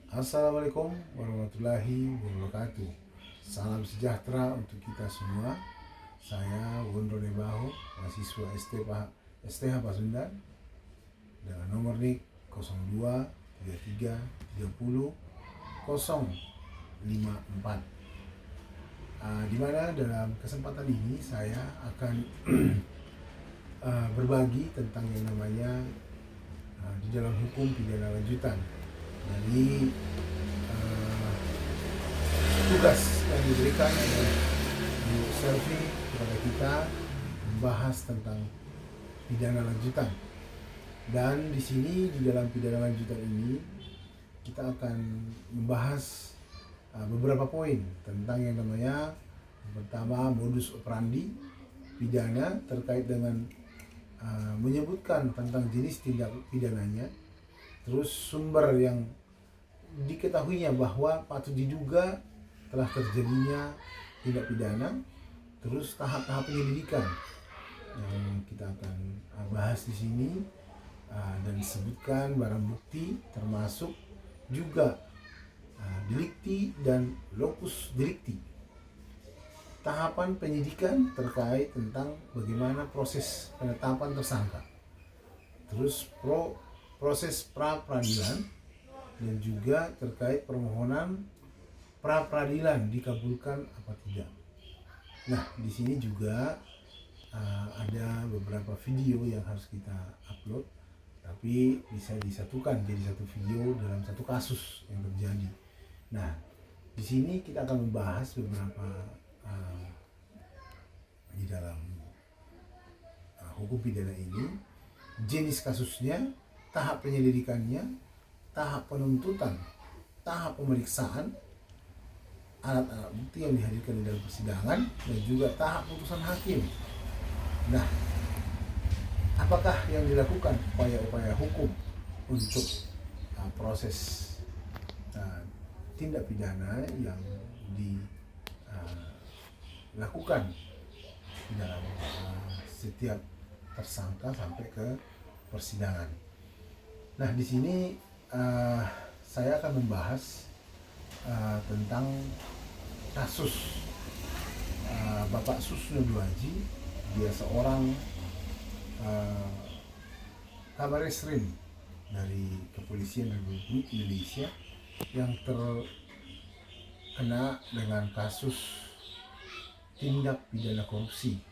Assalamualaikum warahmatullahi wabarakatuh. Salam sejahtera untuk kita semua. Saya Wondo Debaho, mahasiswa STH Pasundan, dengan nomor NIK 02 33 30 054. Di mana dalam kesempatan ini saya akan berbagi tentang yang namanya di dalam hukum pidana lanjutan. Jadi tugas yang diberikan oleh Bu Selvi kepada kita membahas tentang pidana lanjutan. Dan di sini di dalam pidana lanjutan ini kita akan membahas beberapa poin tentang yang namanya, pertama, modus operandi pidana terkait dengan menyebutkan tentang jenis tindak pidananya, terus sumber yang diketahuinya bahwa patut diduga telah terjadinya tindak pidana, terus tahap-tahap penyelidikan yang kita akan bahas di sini, dan sebutkan barang bukti termasuk juga delikti dan lokus delikti. Tahapan penyidikan terkait tentang bagaimana proses penetapan tersangka, terus proses pra peradilan, dan juga terkait permohonan pra peradilan dikabulkan apa tidak. Nah, di sini juga ada beberapa video yang harus kita upload, tapi bisa disatukan jadi satu video dalam satu kasus yang terjadi. Nah, di sini kita akan membahas beberapa di dalam hukum pidana ini, jenis kasusnya, tahap penyelidikannya, tahap penuntutan, tahap pemeriksaan, alat-alat bukti yang dihadirkan di dalam persidangan, dan juga tahap putusan hakim. Nah, apakah yang dilakukan upaya-upaya hukum untuk proses tindak pidana yang dilakukan dalam setiap tersangka sampai ke persidangan. Nah, di sini saya akan membahas tentang kasus Bapak Susno Duaji. Dia seorang kabar reskrim dari Kepolisian Republik Indonesia yang terkena dengan kasus tindak pidana korupsi.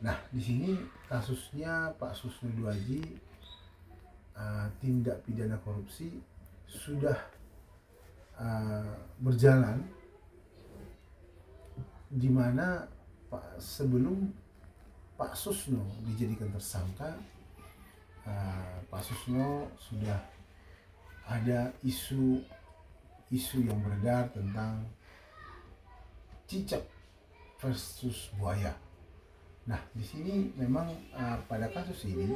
Nah, di sini kasusnya Pak Susno Duaji, tindak pidana korupsi sudah berjalan, di mana sebelum Pak Susno dijadikan tersangka, Pak Susno sudah ada isu yang beredar tentang cicak versus buaya. Nah, di sini memang pada kasus ini,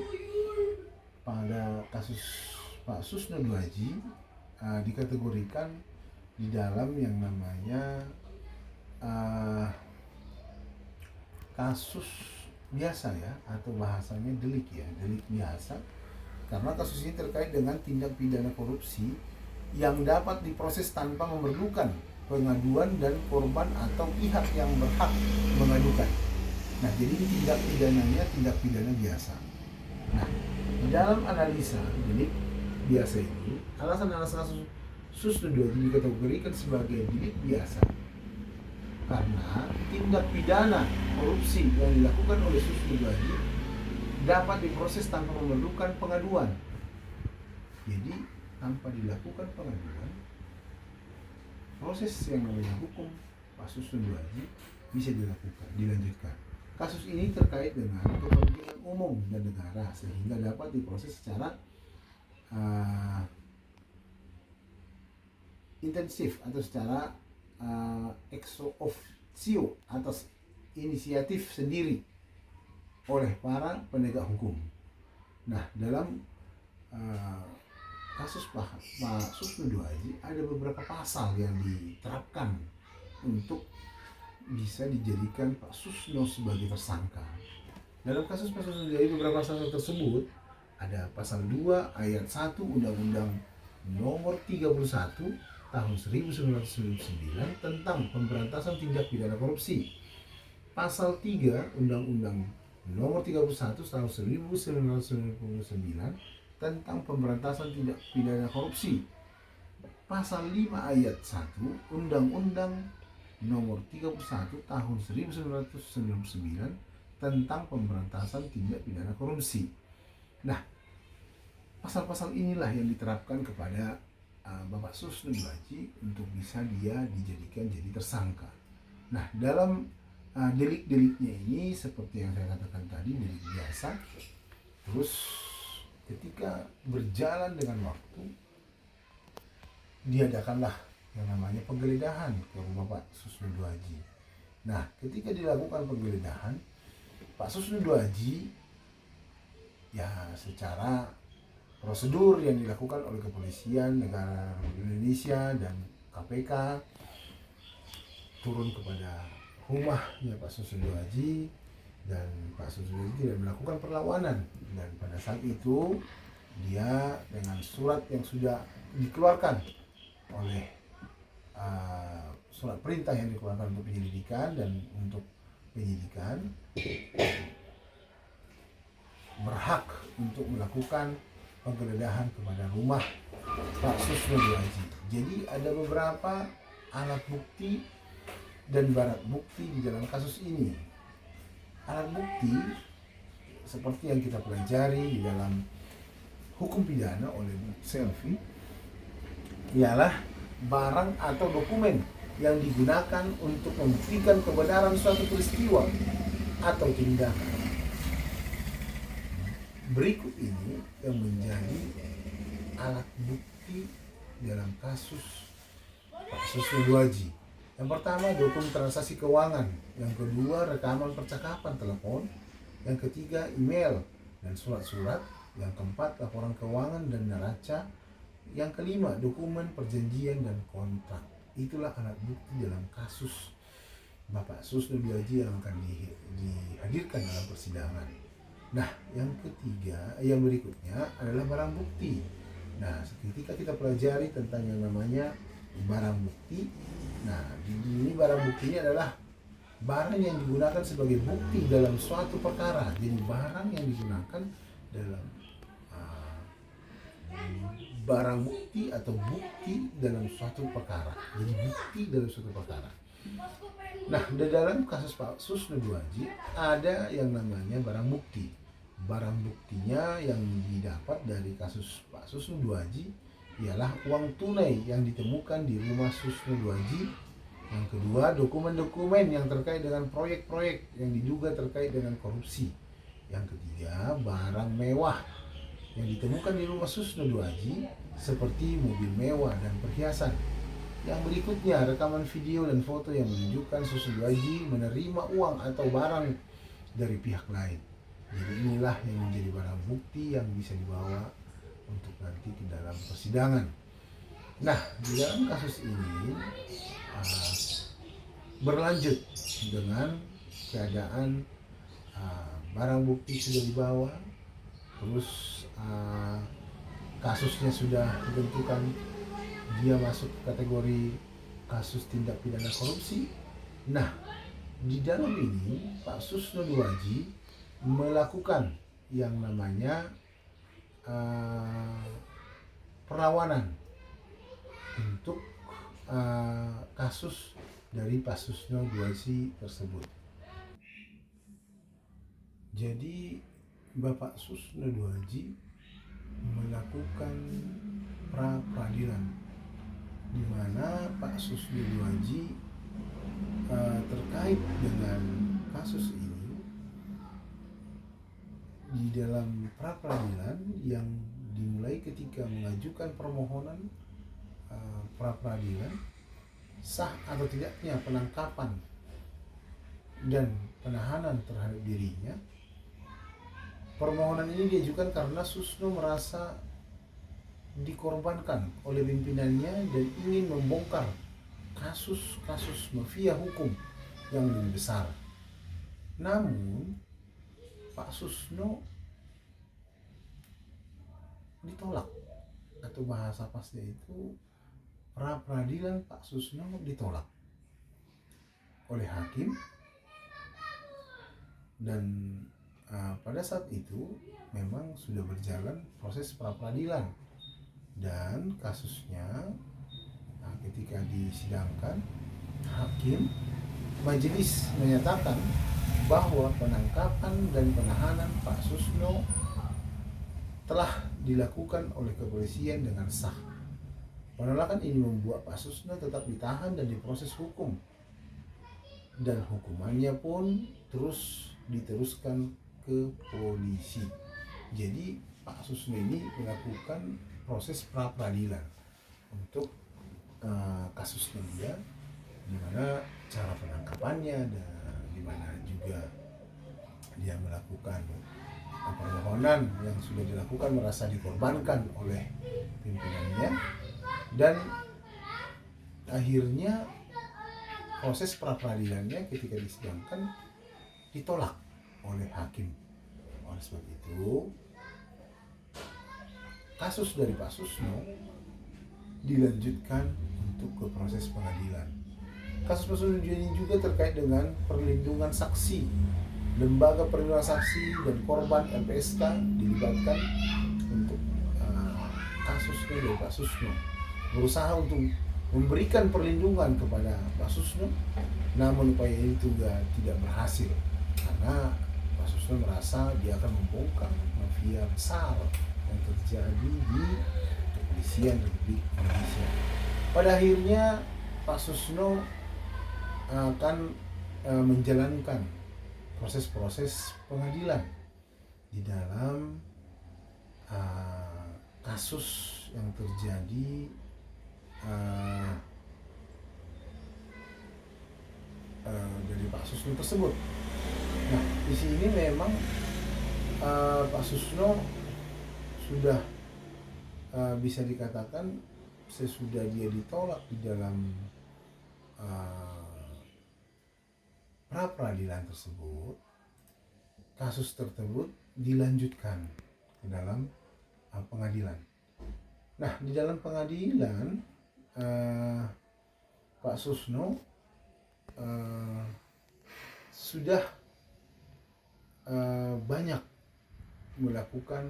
pada kasus Pak Susno Duaji, dikategorikan di dalam yang namanya kasus biasa ya, atau bahasanya delik biasa, karena kasus ini terkait dengan tindak pidana korupsi yang dapat diproses tanpa memerlukan pengaduan dan korban atau pihak yang berhak mengadukan. Nah, jadi tindak pidananya tindak pidana biasa. Nah, dalam analisa delik biasa ini, alasan-alasan kasus Susno Duaji dikategorikan sebagai delik biasa karena tindak pidana korupsi yang dilakukan oleh Susno Duaji dapat diproses tanpa memerlukan pengaduan. Jadi, tanpa dilakukan pengaduan, proses yang namanya hukum Pak Susno Duaji bisa dilanjutkan. Kasus ini terkait dengan kepentingan umum dan negara, sehingga dapat diproses secara intensif atau secara ex officio, atas inisiatif sendiri oleh para penegak hukum. Nah, dalam kasus Pak Susno Duaji ada beberapa pasal yang diterapkan untuk bisa dijadikan Pak Susno sebagai tersangka. Dalam kasus Pak Susno Duaji, beberapa pasal tersebut ada pasal 2 ayat 1 Undang-Undang nomor 31 tahun 1999 tentang pemberantasan tindak pidana korupsi. Pasal 3 Undang-Undang nomor 31 tahun 1999 tentang pemberantasan tindak pidana korupsi. Pasal 5 ayat 1 Undang-Undang nomor 31 tahun 1999 tentang pemberantasan tindak pidana korupsi. Nah, pasal-pasal inilah yang diterapkan kepada Bapak Susno Duaji untuk bisa dia dijadikan jadi tersangka. Nah, dalam delik-deliknya ini seperti yang saya katakan tadi, delik biasa. Terus ketika berjalan dengan waktu, diadakanlah yang namanya penggeledahan ke rumah Pak Susno Duaji. Nah, ketika dilakukan penggeledahan, Pak Susno Duaji ya secara prosedur yang dilakukan oleh kepolisian negara Indonesia dan KPK turun kepada rumahnya Pak Susno Duaji, dan Pak Susno Duaji tidak melakukan perlawanan, dan pada saat itu dia dengan surat yang sudah dikeluarkan oleh surat perintah yang dikeluarkan untuk penyelidikan dan untuk penyidikan, berhak untuk melakukan penggeledahan kepada rumah Pak Susno Duaji. Jadi ada beberapa alat bukti dan barang bukti di dalam kasus ini. Alat bukti seperti yang kita pelajari di dalam hukum pidana oleh Bu Selvi ialah barang atau dokumen yang digunakan untuk membuktikan kebenaran suatu peristiwa atau tindakan. Berikut ini yang menjadi alat bukti dalam kasus Pak Susno Duaji. Yang pertama, dokumen transaksi keuangan. Yang kedua, rekaman percakapan telepon. Yang ketiga, email dan surat-surat. Yang keempat, laporan keuangan dan neraca. Yang kelima, dokumen perjanjian dan kontrak. Itulah alat bukti dalam kasus Bapak Susno Duaji yang akan dihadirkan dalam persidangan. Nah, yang ketiga, yang berikutnya adalah barang bukti. Nah, ketika kita pelajari tentang yang namanya barang bukti, nah ini barang buktinya adalah barang yang digunakan sebagai bukti dalam suatu perkara. Jadi barang yang digunakan dalam barang bukti atau bukti dalam suatu perkara. Jadi bukti dalam suatu perkara. Nah, di dalam kasus Pak Susno Duaji ada yang namanya barang bukti. Barang buktinya yang didapat dari kasus Pak Susno Duaji ialah uang tunai yang ditemukan di rumah Susno Duaji. Yang kedua, dokumen-dokumen yang terkait dengan proyek-proyek yang diduga terkait dengan korupsi. Yang ketiga, barang mewah yang ditemukan di rumah Susno Duaji seperti mobil mewah dan perhiasan. Yang berikutnya, rekaman video dan foto yang menunjukkan Susno Duaji menerima uang atau barang dari pihak lain. Jadi inilah yang menjadi barang bukti yang bisa dibawa untuk nanti ke dalam persidangan. Nah, di dalam kasus ini berlanjut dengan keadaan barang bukti sudah dibawa, terus kasusnya sudah ditentukan dia masuk kategori kasus tindak pidana korupsi. Nah, di dalam ini Pak Susno Duaji melakukan yang namanya perlawanan untuk kasus dari Pak Susno Duaji tersebut. Jadi Bapak Susno Duaji melakukan pra peradilan di mana Pak Susno Duaji terkait dengan kasus ini di dalam pra peradilan yang dimulai ketika mengajukan permohonan pra peradilan sah atau tidaknya penangkapan dan penahanan terhadap dirinya. Permohonan ini diajukan karena Susno merasa dikorbankan oleh pimpinannya dan ingin membongkar kasus-kasus mafia hukum yang lebih besar. Namun Pak Susno ditolak atau bahasa pasnya itu pra peradilan Pak Susno ditolak oleh hakim, dan pada saat itu memang sudah berjalan proses pra peradilan, dan kasusnya ketika disidangkan, hakim majelis menyatakan bahwa penangkapan dan penahanan Pak Susno telah dilakukan oleh kepolisian dengan sah. Penolakan ini membuat Pak Susno tetap ditahan dan diproses hukum, dan hukumannya pun terus diteruskan ke polisi. Jadi Pak Susno ini melakukan proses pra peradilan untuk kasusnya dia, di mana cara penangkapannya dan di mana juga dia melakukan permohonan yang sudah dilakukan merasa dikorbankan oleh pimpinannya, dan akhirnya proses pra peradilannya ketika disidangkan ditolak oleh hakim. Oleh sebab itu, kasus dari Pak Susno dilanjutkan untuk ke proses pengadilan. Kasus Pak Susno ini juga terkait dengan perlindungan saksi. Lembaga perlindungan saksi dan korban LPSK dilibatkan untuk kasusnya dari Pak Susno. Berusaha untuk memberikan perlindungan kepada Pak Susno, namun upaya itu juga tidak berhasil karena Pak Susno merasa dia akan membongkar mafia besar yang terjadi di kepolisian Republik Indonesia. Pada akhirnya Pak Susno akan menjalankan proses-proses pengadilan di dalam kasus yang terjadi dari Pak Susno tersebut. Nah, di sini memang Pak Susno sudah bisa dikatakan sesudah dia ditolak di dalam pra peradilan tersebut, kasus tersebut dilanjutkan ke dalam pengadilan. Nah, di dalam pengadilan Pak Susno sudah banyak melakukan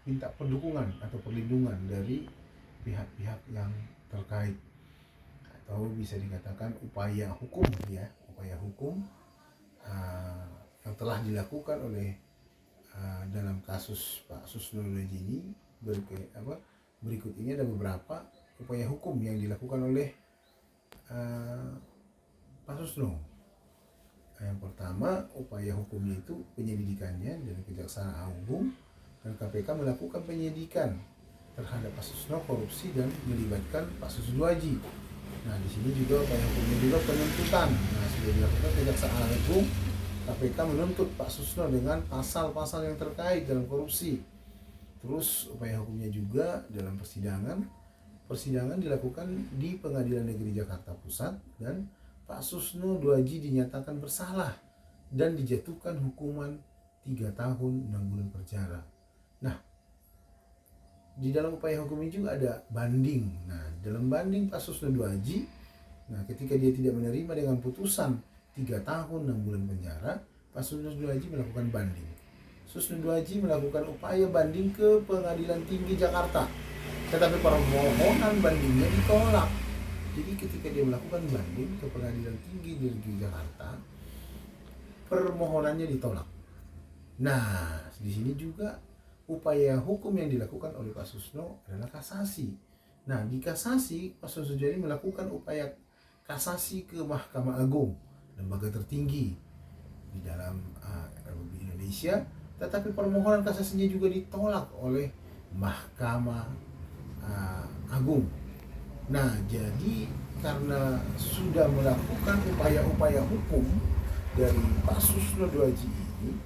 minta pendukungan atau perlindungan dari pihak-pihak yang terkait, atau bisa dikatakan upaya hukum yang telah dilakukan oleh dalam kasus Pak Susno ini. Berikut ini ada beberapa upaya hukum yang dilakukan oleh Pak Susno. Yang pertama, upaya hukumnya itu penyelidikannya dari Kejaksaan Agung dan KPK melakukan penyidikan terhadap Pak Susno korupsi dan melibatkan Pak Susno Haji. Nah, di sini juga upaya hukumnya juga penuntutan. Nah, sudah dilakukan Kejaksaan Agung, KPK menuntut Pak Susno dengan pasal-pasal yang terkait dalam korupsi. Terus upaya hukumnya juga dalam persidangan dilakukan di Pengadilan Negeri Jakarta Pusat, dan Pak Susno Duaji dinyatakan bersalah dan dijatuhkan hukuman 3 tahun 6 bulan penjara. Nah, di dalam upaya hukum ini juga ada banding. Nah, dalam banding Pak Susno Duaji, ketika dia tidak menerima dengan putusan 3 tahun 6 bulan penjara, Pak Susno Duaji melakukan banding. Susno Duaji melakukan upaya banding ke Pengadilan Tinggi Jakarta, tetapi permohonan bandingnya ditolak. Jadi ketika dia melakukan banding ke Pengadilan Tinggi Negeri Jakarta, permohonannya ditolak. Nah, di sini juga upaya hukum yang dilakukan oleh Pak Susno adalah kasasi. Nah, di kasasi Pak Susno jadi melakukan upaya kasasi ke Mahkamah Agung, lembaga tertinggi di dalam Republik Indonesia, tetapi permohonan kasasinya juga ditolak oleh Mahkamah Agung. Nah, jadi karena sudah melakukan upaya-upaya hukum dari Pak Susno Duaji ini,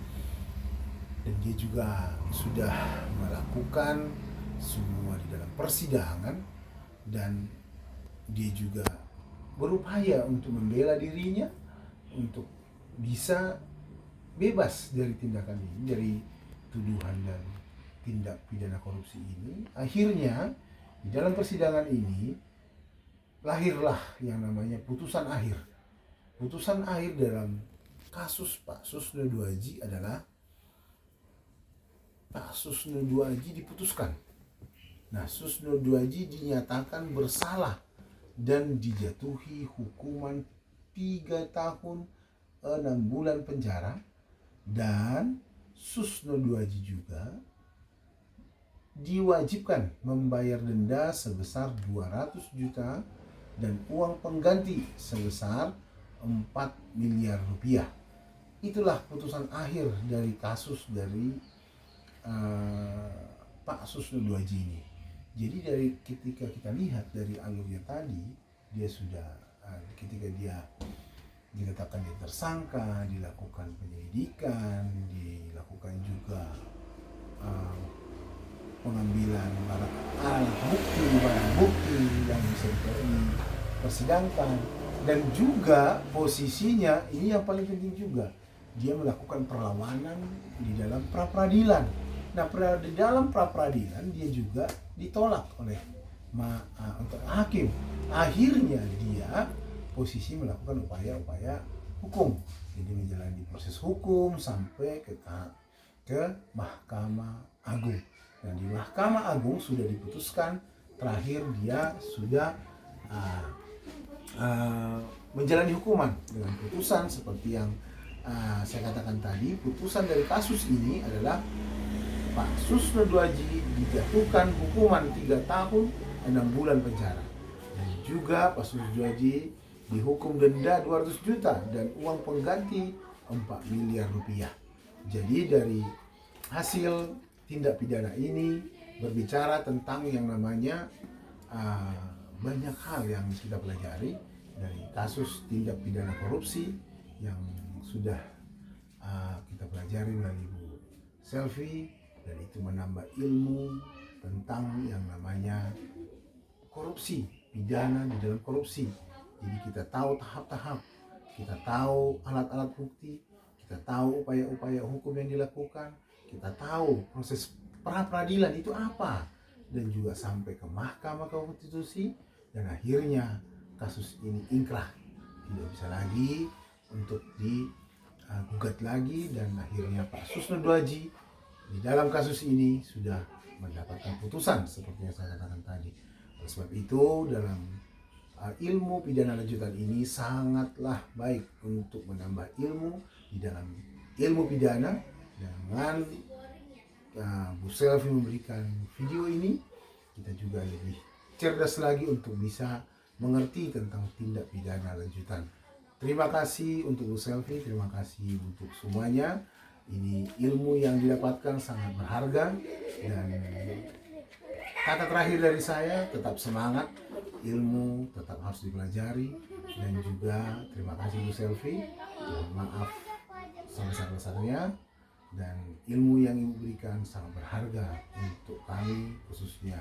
dan dia juga sudah melakukan semua di dalam persidangan, dan dia juga berupaya untuk membela dirinya untuk bisa bebas dari tindakan ini, dari tuduhan dan tindak pidana korupsi ini, akhirnya di dalam persidangan ini lahirlah yang namanya putusan akhir. Putusan akhir dalam kasus Pak Susno Duaji adalah Pak Susno Duaji diputuskan. Nah, Susno Duaji dinyatakan bersalah dan dijatuhi hukuman 3 tahun 6 bulan penjara, dan Susno Duaji juga diwajibkan membayar denda sebesar 200 juta dan uang pengganti sebesar 4 miliar rupiah. Itulah putusan akhir dari kasus dari Pak Susno Duaji ini. Jadi dari ketika kita lihat dari alurnya tadi, dia sudah ketika dia diletakkan di tersangka, dilakukan penyelidikan, dilakukan juga pengambilan barang bukti yang bisa dipersidangkan, dan juga posisinya ini yang paling penting juga, dia melakukan perlawanan di dalam pra peradilan. Nah, di dalam pra peradilan dia juga ditolak oleh untuk hakim. Akhirnya dia posisi melakukan upaya-upaya hukum, jadi menjalani proses hukum sampai ke Mahkamah Agung. Dan di Mahkamah Agung sudah diputuskan, terakhir dia sudah menjalani hukuman dengan putusan seperti yang saya katakan tadi. Putusan dari kasus ini adalah Pak Susno Duaji dijatuhkan hukuman 3 tahun 6 bulan penjara, dan juga Pak Susno Duaji dihukum denda 200 juta dan uang pengganti 4 miliar rupiah. Jadi dari hasil tindak pidana ini berbicara tentang yang namanya banyak hal yang kita pelajari dari kasus tindak pidana korupsi yang sudah kita pelajari melalui Bu Selvi, dan itu menambah ilmu tentang yang namanya korupsi, pidana di dalam korupsi. Jadi kita tahu tahap-tahap, kita tahu alat-alat bukti, kita tahu upaya-upaya hukum yang dilakukan, kita tahu proses pra peradilan itu apa, dan juga sampai ke Mahkamah Konstitusi, dan akhirnya kasus ini ingkrah, tidak bisa lagi untuk digugat lagi, dan akhirnya Pak Susno Duaji di dalam kasus ini sudah mendapatkan putusan seperti yang saya katakan tadi. Oleh sebab itu, dalam ilmu pidana lanjutan ini sangatlah baik untuk menambah ilmu di dalam ilmu pidana. Dengan Bu Selvi memberikan video ini, kita juga lebih cerdas lagi untuk bisa mengerti tentang tindak pidana lanjutan. Terima kasih untuk Bu Selvi, terima kasih untuk semuanya. Ini ilmu yang didapatkan sangat berharga, dan kata terakhir dari saya, tetap semangat, ilmu tetap harus dipelajari, dan juga terima kasih Bu Selvi, maaf sebesar-besarnya, dan ilmu yang Ibu berikan sangat berharga untuk kami, khususnya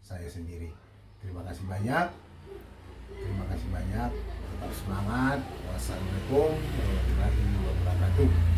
saya sendiri. Terima kasih banyak, tetap semangat. Wassalamualaikum warahmatullahi wabarakatuh.